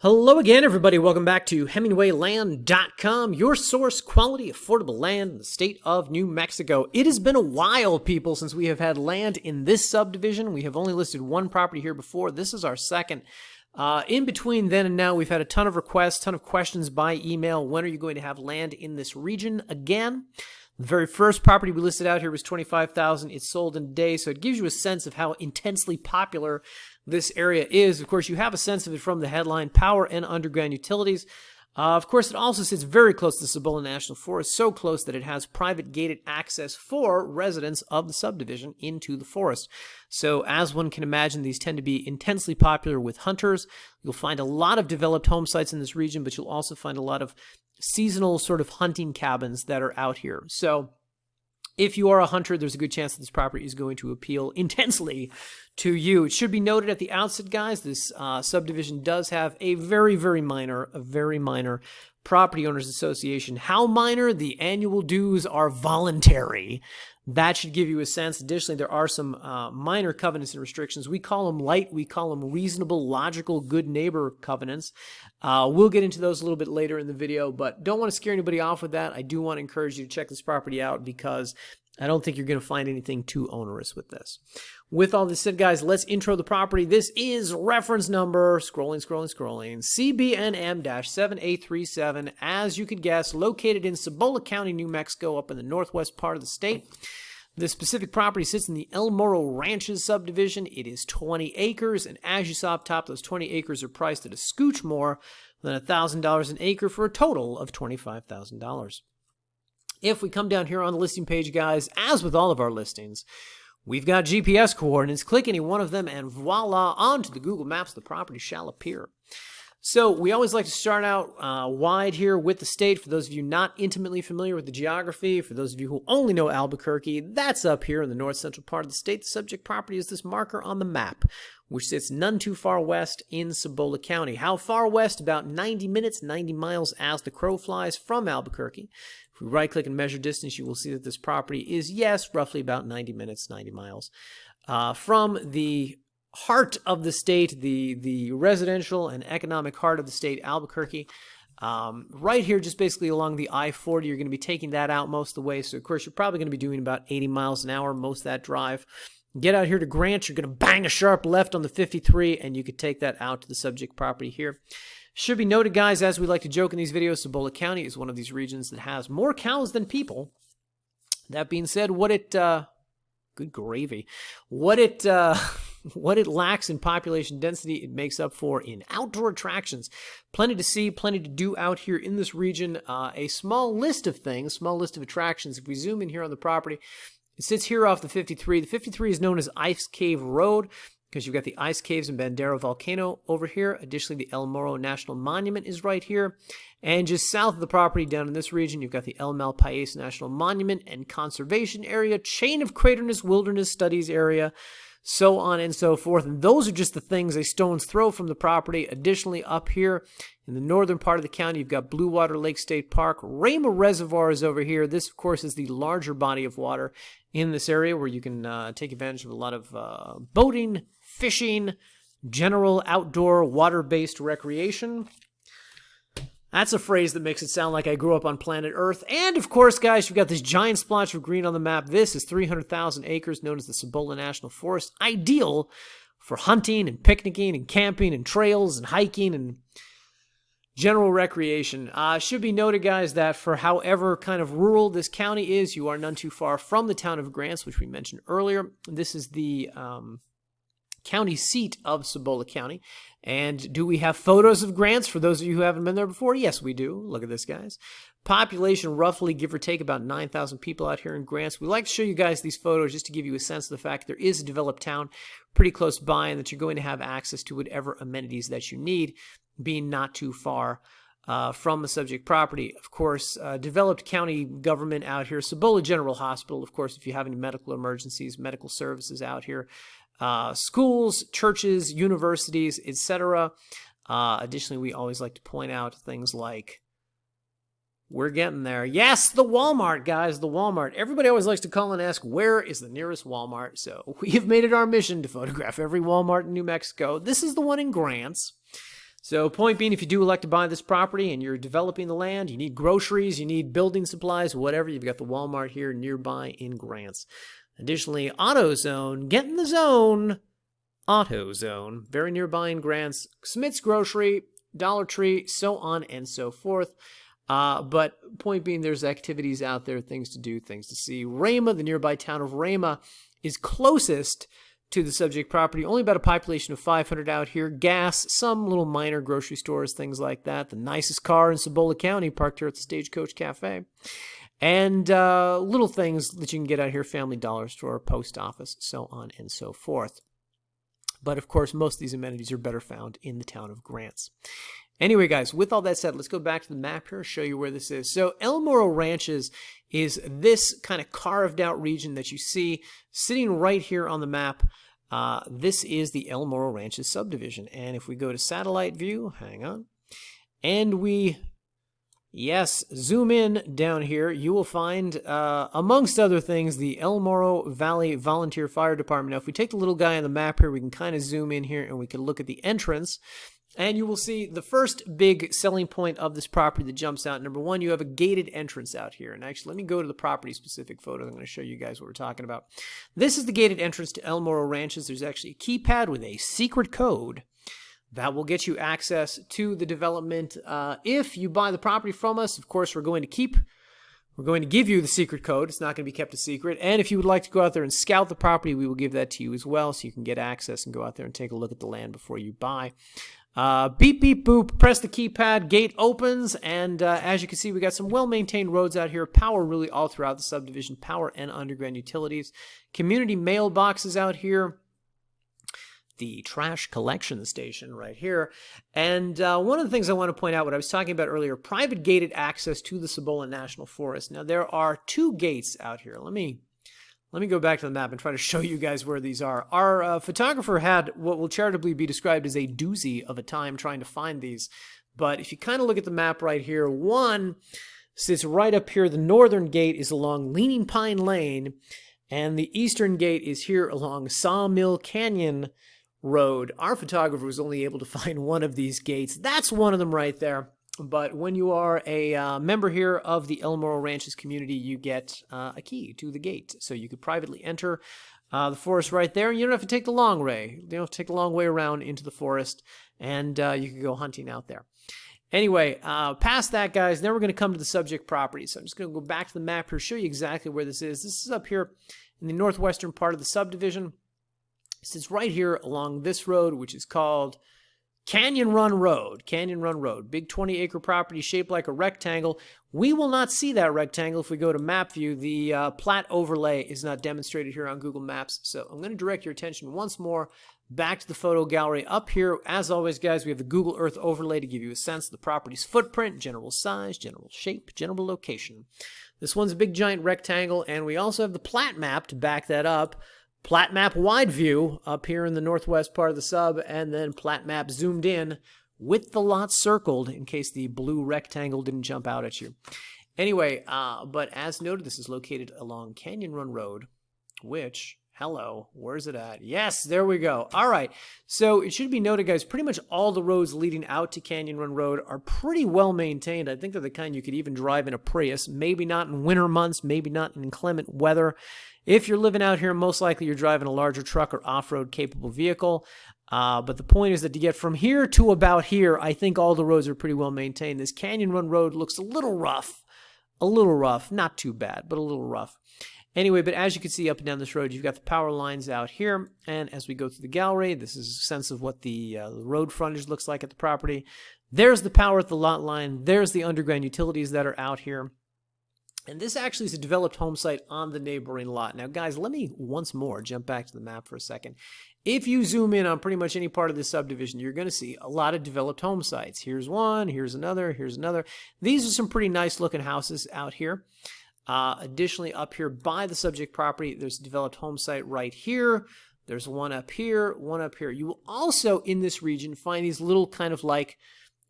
Hello again, everybody. Welcome back to HemingwayLand.com, your source, quality, affordable land in the state of New Mexico. It has been a while, people, since we have had land in this subdivision. We have only listed one property here before. This is our second. In between then and now, we've had a ton of requests, ton of questions by email. When are you going to have land in this region again? The very first property we listed out here was $25,000. It sold in a day, so it gives you a sense of how intensely popular this area is. Of course, you have a sense of it from the headline, power and underground utilities. Of course, it also sits very close to the Cibola National Forest, so close that it has private gated access for residents of the subdivision into the forest. So as one can imagine, these tend to be intensely popular with hunters. You'll find a lot of developed home sites in this region, but you'll also find a lot of seasonal sort of hunting cabins that are out here. So if you are a hunter, there's a good chance that this property is going to appeal intensely to you. It should be noted at the outset, guys, this subdivision does have a very minor property owners association. How minor? The annual dues are voluntary. That should give you a sense. Additionally, there are some minor covenants and restrictions. We call them light. We call them reasonable, logical, good neighbor covenants. We'll get into those a little bit later in the video, but don't want to scare anybody off with that. I do want to encourage you to check this property out because I don't think you're going to find anything too onerous with this. With all this said, guys, let's intro the property. This is reference number, scrolling, CBNM-7837, as you could guess, located in Cibola County, New Mexico, up in the northwest part of the state. The specific property sits in the El Morro Ranches subdivision. It is 20 acres, and as you saw up top, those 20 acres are priced at a scooch more than $1,000 an acre for a total of $25,000. If we come down here on the listing page, guys, as with all of our listings, we've got GPS coordinates. Click any one of them, and voila, onto the Google Maps, the property shall appear. So we always like to start out wide here with the state. For those of you not intimately familiar with the geography, for those of you who only know Albuquerque, that's up here in the north central part of the state. The subject property is this marker on the map, which sits none too far west in Cibola County. How far west? About 90 minutes, 90 miles as the crow flies from Albuquerque. If we right-click and measure distance, you will see that this property is, yes, roughly about 90 minutes, 90 miles from the heart of the state, the residential and economic heart of the state, Albuquerque. Right here, just basically along the I-40, you're going to be taking that out most of the way. So, of course, you're probably going to be doing about 80 miles an hour most of that drive. Get out here to Grant, you're going to bang a sharp left on the 53, and you could take that out to the subject property here. Should be noted, guys, as we like to joke in these videos, Cibola County is one of these regions that has more cows than people. That being said, good gravy, what it lacks in population density, it makes up for in outdoor attractions. Plenty to see, plenty to do out here in this region. A small list of things, small list of attractions. If we zoom in here on the property, it sits here off the 53. The 53 is known as Ice Cave Road, because you've got the ice caves and Bandera Volcano over here. Additionally, the El Morro National Monument is right here. And just south of the property down in this region, you've got the El Malpais National Monument and Conservation Area, Chain of Craterness Wilderness Studies Area, so on and so forth. And those are just the things a stone's throw from the property. Additionally, up here in the northern part of the county, you've got Blue Water Lake State Park. Rama Reservoir is over here. This, of course, is the larger body of water in this area where you can take advantage of a lot of boating, fishing, general outdoor water-based recreation. That's a phrase that makes it sound like I grew up on planet Earth. And, of course, guys, you've got this giant splotch of green on the map. This is 300,000 acres, known as the Cibola National Forest, ideal for hunting and picnicking and camping and trails and hiking and general recreation. Should be noted, guys, that for however kind of rural this county is, you are none too far from the town of Grants, which we mentioned earlier. This is the county seat of Cibola County. And do we have photos of Grants for those of you who haven't been there before? Yes, we do. Look at this, guys. Population roughly, give or take, about 9,000 people out here in Grants. We like to show you guys these photos just to give you a sense of the fact there is a developed town pretty close by and that you're going to have access to whatever amenities that you need, being not too far from the subject property. Of course, developed county government out here. Cibola General Hospital, of course, if you have any medical emergencies, medical services out here. Schools, churches, universities, etc. Additionally, we always like to point out things like, we're getting there. Yes, the Walmart, guys, the Walmart. Everybody always likes to call and ask, where is the nearest Walmart? So we have made it our mission to photograph every Walmart in New Mexico. This is the one in Grants. So point being, if you do elect to buy this property and you're developing the land, you need groceries, you need building supplies, whatever, you've got the Walmart here nearby in Grants. Additionally, AutoZone, get in the zone. AutoZone, very nearby in Grants. Smith's Grocery, Dollar Tree, so on and so forth. But point being, there's activities out there, things to do, things to see. Rama, the nearby town of Rama, is closest to the subject property. Only about a population of 500 out here. Gas, some little minor grocery stores, things like that. The nicest car in Cibola County parked here at the Stagecoach Cafe. And little things that you can get out here, Family Dollar Store, post office, so on and so forth. But of course, most of these amenities are better found in the town of Grants. Anyway, guys, with all that said, let's go back to the map here, show you where this is. So El Morro Ranches is this kind of carved out region that you see sitting right here on the map. This is the El Morro Ranches subdivision. And if we go to satellite view, hang on, and we, yes, zoom in down here, you will find, amongst other things, the El Morro Valley Volunteer Fire Department. Now, if we take the little guy on the map here, we can kind of zoom in here and we can look at the entrance. And you will see the first big selling point of this property that jumps out. Number one, you have a gated entrance out here. And actually, let me go to the property-specific photo. I'm going to show you guys what we're talking about. This is the gated entrance to El Morro Ranches. There's actually a keypad with a secret code that will get you access to the development. If you buy the property from us, of course, we're going to give you the secret code. It's not going to be kept a secret. And if you would like to go out there and scout the property, we will give that to you as well, so you can get access and go out there and take a look at the land before you buy. Beep, beep, boop, press the keypad, gate opens, and as you can see, we got some well-maintained roads out here, power really all throughout the subdivision, power and underground utilities, community mailboxes out here, the trash collection station right here, and one of the things I want to point out, what I was talking about earlier, private gated access to the Cibola National Forest. Now, there are 2 gates out here. Let me go back to the map and try to show you guys where these are. Our photographer had what will charitably be described as a doozy of a time trying to find these. But if you kind of look at the map right here, one sits right up here. The northern gate is along Leaning Pine Lane, and the eastern gate is here along Sawmill Canyon Road. Our photographer was only able to find one of these gates. That's one of them right there. But when you are a member here of the El Morro Ranches community, you get a key to the gate. So you could privately enter the forest right there. You don't have to take the long way. You don't have to take the long way around into the forest, and you can go hunting out there. Anyway, past that, guys, then we're going to come to the subject property. So I'm just going to go back to the map here, show you exactly where this is. This is up here in the northwestern part of the subdivision. It sits right here along this road, which is called Canyon Run Road. Canyon Run Road. Big 20-acre property shaped like a rectangle. We will not see that rectangle if we go to map view. The plat overlay is not demonstrated here on Google Maps. So I'm going to direct your attention once more back to the photo gallery. Up here, as always, guys, we have the Google Earth overlay to give you a sense of the property's footprint, general size, general shape, general location. This one's a big giant rectangle, and we also have the plat map to back that up. Plat map wide view up here in the northwest part of the sub, and then plat map zoomed in with the lot circled in case the blue rectangle didn't jump out at you. Anyway, but as noted, this is located along Canyon Run Road, which, hello, where's it at? Yes, there we go. All right, so it should be noted, guys, pretty much all the roads leading out to Canyon Run Road are pretty well maintained. I think they're the kind you could even drive in a Prius, maybe not in winter months, maybe not in inclement weather. If you're living out here, most likely you're driving a larger truck or off-road capable vehicle. But the point is that to get from here to about here, I think all the roads are pretty well maintained. This Canyon Run Road looks a little rough, not too bad, but a little rough. Anyway, but as you can see up and down this road, you've got the power lines out here. And as we go through the gallery, this is a sense of what the road frontage looks like at the property. There's the power at the lot line. There's the underground utilities that are out here. And this actually is a developed home site on the neighboring lot. Now, guys, let me once more jump back to the map for a second. If you zoom in on pretty much any part of this subdivision, you're going to see a lot of developed home sites. Here's one, here's another, here's another. These are some pretty nice looking houses out here. Additionally, up here by the subject property, there's a developed home site right here. There's one up here, one up here. You will also, in this region, find these little kind of like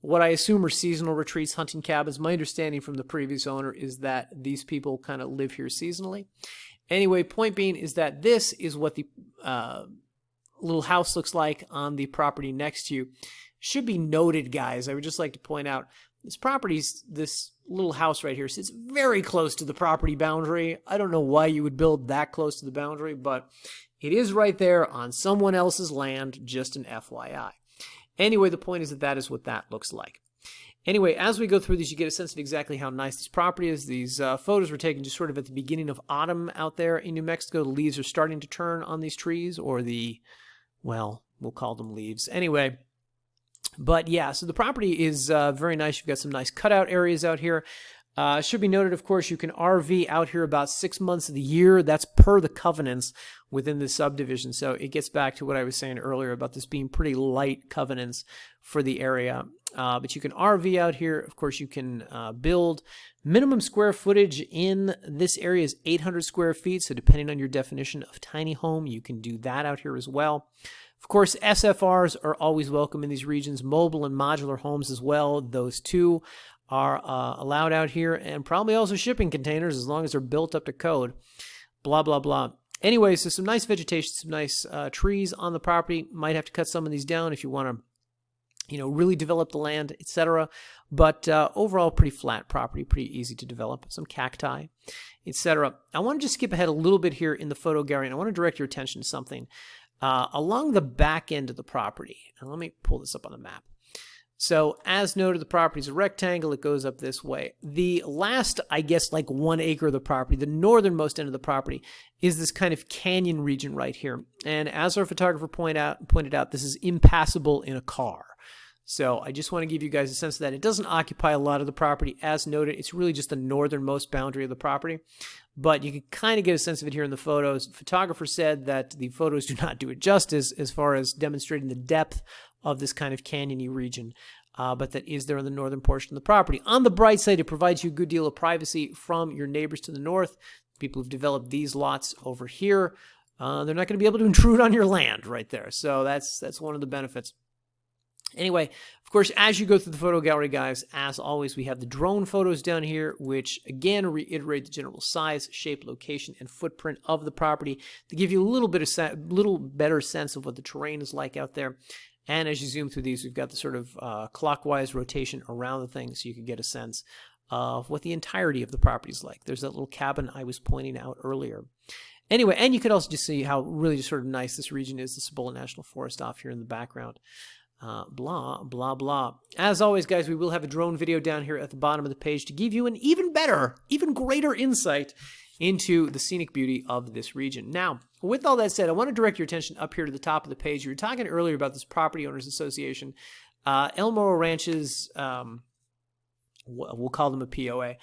what I assume are seasonal retreats, hunting cabins. My understanding from the previous owner is that these people kind of live here seasonally. Anyway, point being is that this is what the little house looks like on the property next to you. Should be noted, guys, I would just like to point out, this little house right here sits very close to the property boundary. I don't know why you would build that close to the boundary, but it is right there on someone else's land, just an FYI. Anyway, the point is that is what that looks like. Anyway, as we go through these, you get a sense of exactly how nice this property is. These photos were taken just sort of at the beginning of autumn out there in New Mexico. The leaves are starting to turn on these trees, or well, we'll call them leaves. Anyway, but yeah, so the property is very nice. You've got some nice cutout areas out here. Should be noted, of course, you can RV out here about 6 months of the year. That's per the covenants within the subdivision. So it gets back to what I was saying earlier about this being pretty light covenants for the area. But you can RV out here. Of course, you can build. Minimum square footage in this area is 800 square feet. So depending on your definition of tiny home, you can do that out here as well. Of course, SFRs are always welcome in these regions. Mobile and modular homes as well. Those two are allowed out here, and probably also shipping containers as long as they're built up to code. Blah, blah, blah. Anyway, so some nice vegetation, some nice trees on the property. Might have to cut some of these down if you want to, really develop the land, etc. But overall, pretty flat property, pretty easy to develop. Some cacti, etc. I want to just skip ahead a little bit here in the photo gallery, and I want to direct your attention to something. Along the back end of the property, and let me pull this up on the map. So, as noted, the property is a rectangle. It goes up this way. The last, I guess, like 1 acre of the property, the northernmost end of the property, is this kind of canyon region right here. And as our photographer pointed out, this is impassable in a car. So, I just want to give you guys a sense of that. It doesn't occupy a lot of the property. As noted, it's really just the northernmost boundary of the property. But you can kind of get a sense of it here in the photos. The photographer said that the photos do not do it justice as far as demonstrating the depth of this kind of canyony region, but that is there in the northern portion of the property. On the bright side, it provides you a good deal of privacy from your neighbors to the north. People who've developed these lots over here, they're not going to be able to intrude on your land right there. So that's one of the benefits. Anyway, of course, as you go through the photo gallery, guys, as always, we have the drone photos down here, which again reiterate the general size, shape, location, and footprint of the property to give you a little better sense of what the terrain is like out there. And as you zoom through these, we've got the sort of clockwise rotation around the thing, so you can get a sense of what the entirety of the property is like. There's that little cabin I was pointing out earlier. Anyway, and you could also just see how really just sort of nice this region is, the Cibola National Forest off here in the background. Blah, blah, blah. As always, guys, we will have a drone video down here at the bottom of the page to give you an even better, even greater insight into the scenic beauty of this region. Now, with all that said, I want to direct your attention up here to the top of the page. You were talking earlier about this Property Owners Association. El Morro Ranches, we'll call them a POA.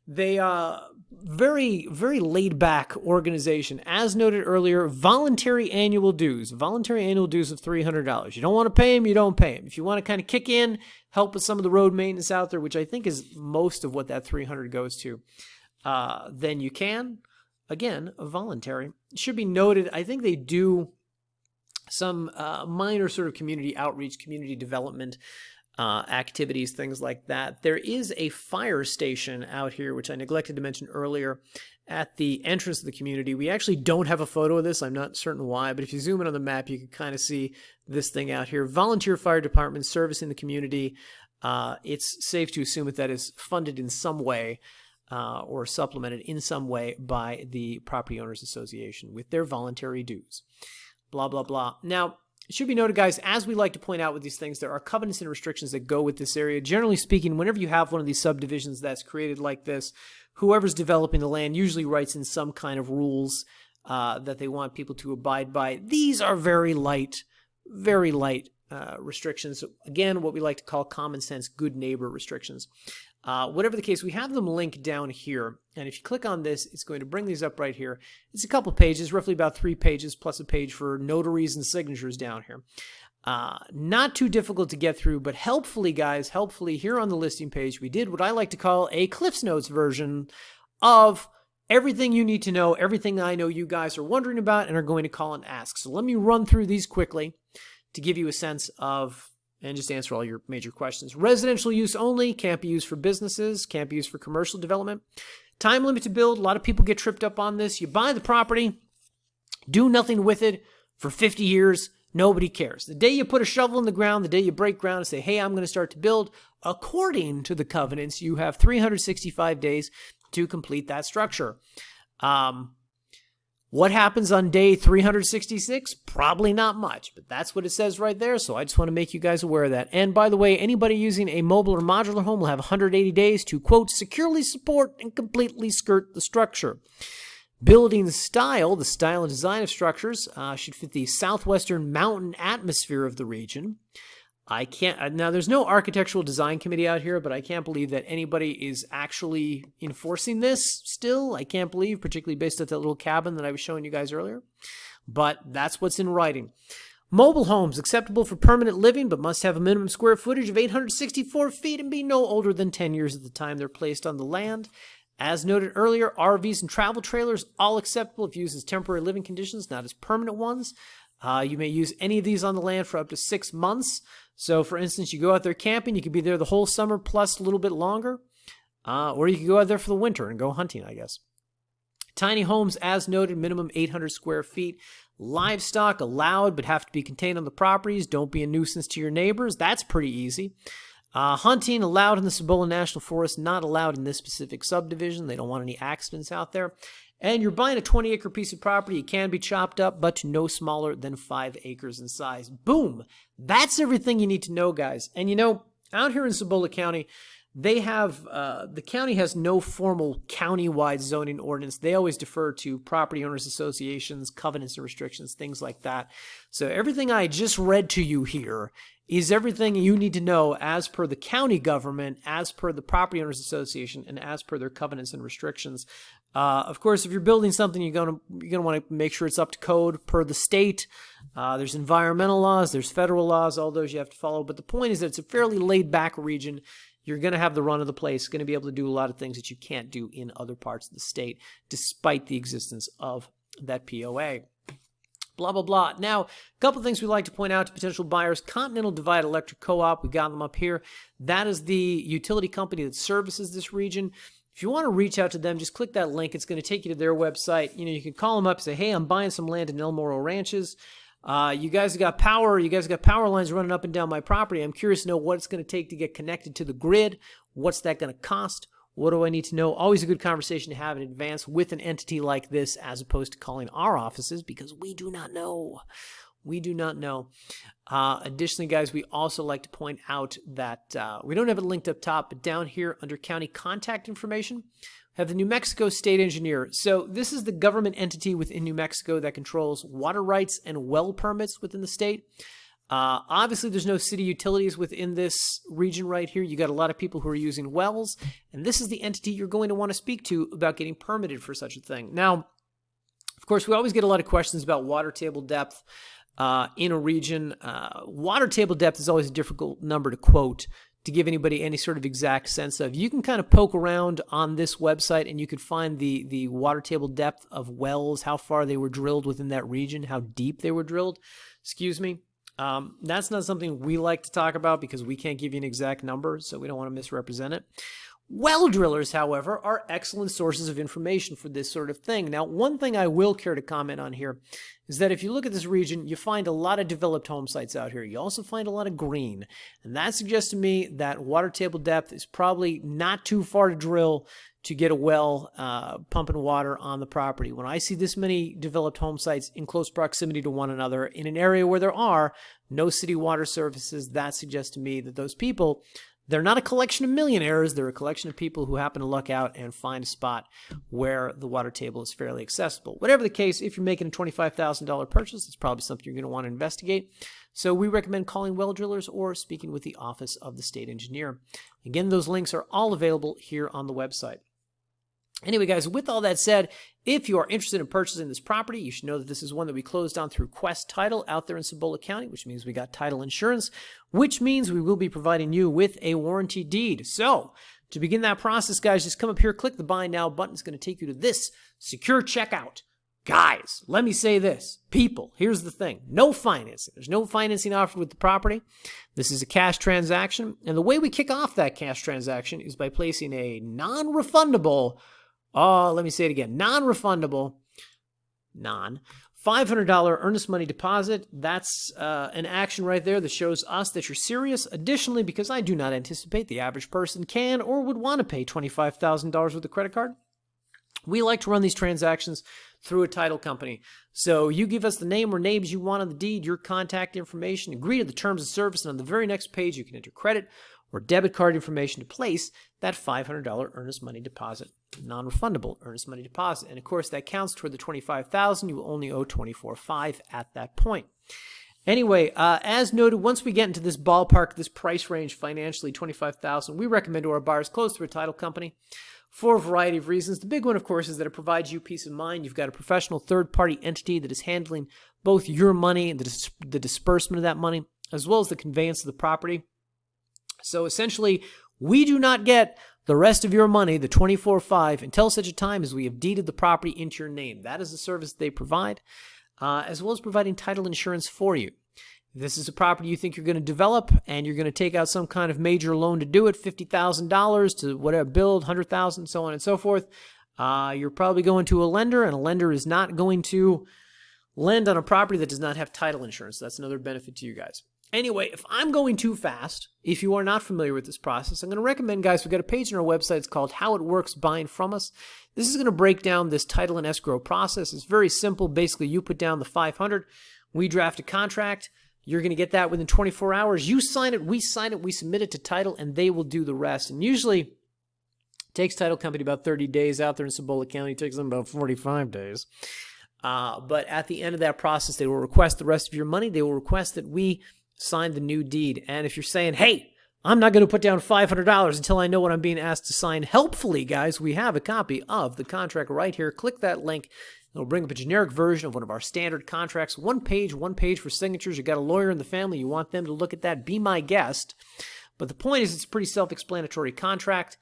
They are very, very laid-back organization. As noted earlier, voluntary annual dues. Voluntary annual dues of $300. You don't want to pay them, you don't pay them. If you want to kind of kick in, help with some of the road maintenance out there, which I think is most of what that $300 goes to, then you can. Again, voluntary. It should be noted, I think they do some minor sort of community outreach, community development activities, things like that. There is a fire station out here, which I neglected to mention earlier, at the entrance of the community. We actually don't have a photo of this. I'm not certain why, but if you zoom in on the map, you can kind of see this thing out here. Volunteer fire department servicing the community. It's safe to assume that is funded in some way or supplemented in some way by the Property Owners Association with their voluntary dues. Blah, blah, blah. Now, it should be noted, guys, as we like to point out with these things, there are covenants and restrictions that go with this area. Generally speaking, whenever you have one of these subdivisions that's created like this, whoever's developing the land usually writes in some kind of rules that they want people to abide by. These are very light restrictions. Again, what we like to call common sense, good neighbor restrictions. Whatever the case, we have them linked down here. And if you click on this, it's going to bring these up right here. It's a couple pages, roughly about 3 pages, plus a page for notaries and signatures down here. Not too difficult to get through, but helpfully, guys, here on the listing page, we did what I like to call a Cliff's Notes version of everything you need to know, everything I know you guys are wondering about and are going to call and ask. So let me run through these quickly to give you a sense of, and just answer all your major questions. Residential use only, can't be used for businesses, can't be used for commercial development. Time limit to build, a lot of people get tripped up on this. You buy the property, do nothing with it for 50 years, Nobody cares. The day you put a shovel in the ground, the day you break ground and say, hey, I'm going to start to build, according to the covenants, you have 365 days to complete that structure. What happens on day 366? Probably not much, but that's what it says right there, so I just want to make you guys aware of that. And by the way, anybody using a mobile or modular home will have 180 days to, quote, securely support and completely skirt the structure. Building style, the style and design of structures, should fit the southwestern mountain atmosphere of the region. Now there's no architectural design committee out here, but I can't believe that anybody is actually enforcing this still. I can't believe, particularly based on that little cabin that I was showing you guys earlier. But that's what's in writing. Mobile homes, acceptable for permanent living, but must have a minimum square footage of 864 feet and be no older than 10 years at the time they're placed on the land. As noted earlier, RVs and travel trailers, all acceptable if used as temporary living conditions, not as permanent ones. You may use any of these on the land for up to 6 months. So, for instance, you go out there camping, you could be there the whole summer plus a little bit longer. Or you could go out there for the winter and go hunting, I guess. Tiny homes, as noted, minimum 800 square feet. Livestock allowed, but have to be contained on the properties. Don't be a nuisance to your neighbors. That's pretty easy. Hunting allowed in the Cibola National Forest, not allowed in this specific subdivision. They don't want any accidents out there. And you're buying a 20-acre piece of property. It can be chopped up, but to no smaller than 5 acres in size. Boom! That's everything you need to know, guys. And you know, out here in Cibola County, they have, the county has no formal county-wide zoning ordinance. They always defer to property owners associations, covenants and restrictions, things like that. So everything I just read to you here is everything you need to know as per the county government, as per the property owners association, and as per their covenants and restrictions. Of course, if you're building something, you're gonna want to make sure it's up to code per the state. There's environmental laws, there's federal laws, all those you have to follow. But the point is that it's a fairly laid-back region. You're going to have the run of the place, going to be able to do a lot of things that you can't do in other parts of the state, despite the existence of that POA. Blah, blah, blah. Now, a couple of things we'd like to point out to potential buyers. Continental Divide Electric Co-op, we got them up here. That is the utility company that services this region. If you want to reach out to them, just click that link. It's going to take you to their website. You know, you can call them up and say, hey, I'm buying some land in El Morro Ranches. You guys have got power. You guys have got power lines running up and down my property. I'm curious to know what it's going to take to get connected to the grid. What's that going to cost? What do I need to know? Always a good conversation to have in advance with an entity like this, as opposed to calling our offices, because we do not know. We do not know. Additionally, guys, we also like to point out that we don't have it linked up top, but down here under county contact information, have the New Mexico State Engineer. So this is the government entity within New Mexico that controls water rights and well permits within the state. Obviously, there's no city utilities within this region right here. You got a lot of people who are using wells, and this is the entity you're going to want to speak to about getting permitted for such a thing. Now, of course, we always get a lot of questions about water table depth in a region. Water table depth is always a difficult number to quote, to give anybody any sort of exact sense of. You can kind of poke around on this website and you could find the water table depth of wells, how far they were drilled within that region, how deep they were drilled. Excuse me. That's not something we like to talk about because we can't give you an exact number, so we don't want to misrepresent it. Well drillers, however, are excellent sources of information for this sort of thing. Now, one thing I will care to comment on here is that if you look at this region, you find a lot of developed home sites out here. You also find a lot of green, and that suggests to me that water table depth is probably not too far to drill to get a well pumping water on the property. When I see this many developed home sites in close proximity to one another in an area where there are no city water services, that suggests to me that those people, they're not a collection of millionaires. They're a collection of people who happen to luck out and find a spot where the water table is fairly accessible. Whatever the case, if you're making a $25,000 purchase, it's probably something you're going to want to investigate. So we recommend calling well drillers or speaking with the Office of the State Engineer. Again, those links are all available here on the website. Anyway, guys, with all that said, if you are interested in purchasing this property, you should know that this is one that we closed on through Quest Title out there in Cibola County, which means we got title insurance, which means we will be providing you with a warranty deed. So, to begin that process, guys, just come up here, click the Buy Now button. It's going to take you to this secure checkout. Guys, let me say this. People, here's the thing. No financing. There's no financing offered with the property. This is a cash transaction. And the way we kick off that cash transaction is by placing a non-refundable non-refundable $500 earnest money deposit. That's an action right there that shows us that you're serious. Additionally, because I do not anticipate the average person can or would want to pay $25,000 with a credit card, we like to run these transactions through a title company. So you give us the name or names you want on the deed, your contact information, agree to the terms of service, and on the very next page you can enter credit or debit card information to place that $500 earnest money deposit, non-refundable earnest money deposit. And of course, that counts toward the $25,000. You will only owe $24,500 at that point. Anyway, as noted, once we get into this ballpark, this price range financially, $25,000, we recommend to our buyers close through a title company for a variety of reasons. The big one, of course, is that it provides you peace of mind. You've got a professional third-party entity that is handling both your money and the disbursement of that money, as well as the conveyance of the property. So essentially, we do not get the rest of your money, the $24,500, until such a time as we have deeded the property into your name. That is the service they provide, as well as providing title insurance for you. If this is a property you think you're going to develop and you're going to take out some kind of major loan to do it, $50,000 to whatever, build, $100,000, so on and so forth, you're probably going to a lender, and a lender is not going to lend on a property that does not have title insurance. That's another benefit to you guys. Anyway, if I'm going too fast, if you are not familiar with this process, I'm going to recommend, guys, we've got a page on our website. It's called How It Works Buying From Us. This is going to break down this title and escrow process. It's very simple. Basically, you put down the $500. We draft a contract. You're going to get that within 24 hours. You sign it, we submit it to title, and they will do the rest. And usually, it takes title company about 30 days. Out there in Cibola County, it takes them about 45 days. But at the end of that process, they will request the rest of your money. They will request that we sign the new deed. And if you're saying, hey, I'm not going to put down $500 until I know what I'm being asked to sign, helpfully, guys, we have a copy of the contract right here. Click that link. It'll bring up a generic version of one of our standard contracts. One page for signatures. You got a lawyer in the family. You want them to look at that. Be my guest. But the point is, it's a pretty self-explanatory contract.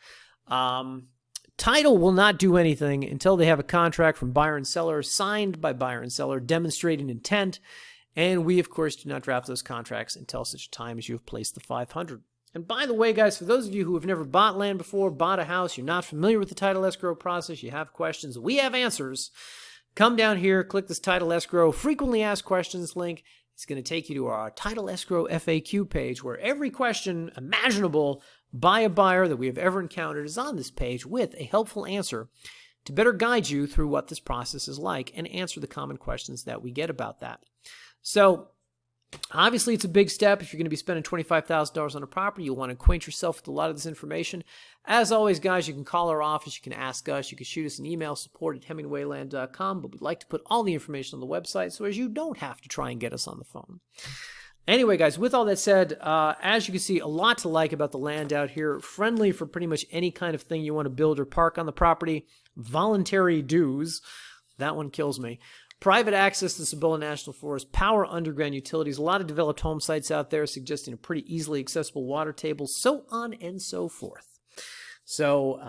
Title will not do anything until they have a contract from buyer and seller, signed by buyer and seller, demonstrating intent. And we, of course, do not draft those contracts until such time as you have placed the $500. And by the way, guys, for those of you who have never bought land before, bought a house, you're not familiar with the title escrow process, you have questions, we have answers. Come down here, click this title escrow frequently asked questions link. It's going to take you to our title escrow FAQ page, where every question imaginable by a buyer that we have ever encountered is on this page with a helpful answer to better guide you through what this process is like and answer the common questions that we get about that. So, obviously, it's a big step. If you're going to be spending $25,000 on a property, you'll want to acquaint yourself with a lot of this information. As always, guys, you can call our office. You can ask us. You can shoot us an email, support@hemingwayland.com. But we'd like to put all the information on the website so as you don't have to try and get us on the phone. Anyway, guys, with all that said, as you can see, a lot to like about the land out here. Friendly for pretty much any kind of thing you want to build or park on the property. Voluntary dues. That one kills me. Private access to Cibola National Forest, power underground utilities, a lot of developed home sites out there suggesting a pretty easily accessible water table, so on and so forth. So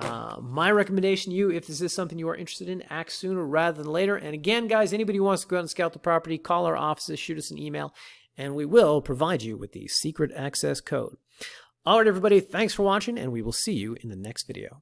my recommendation to you, if this is something you are interested in, act sooner rather than later. And again, guys, anybody who wants to go out and scout the property, call our offices, shoot us an email, and we will provide you with the secret access code. All right, everybody, thanks for watching, and we will see you in the next video.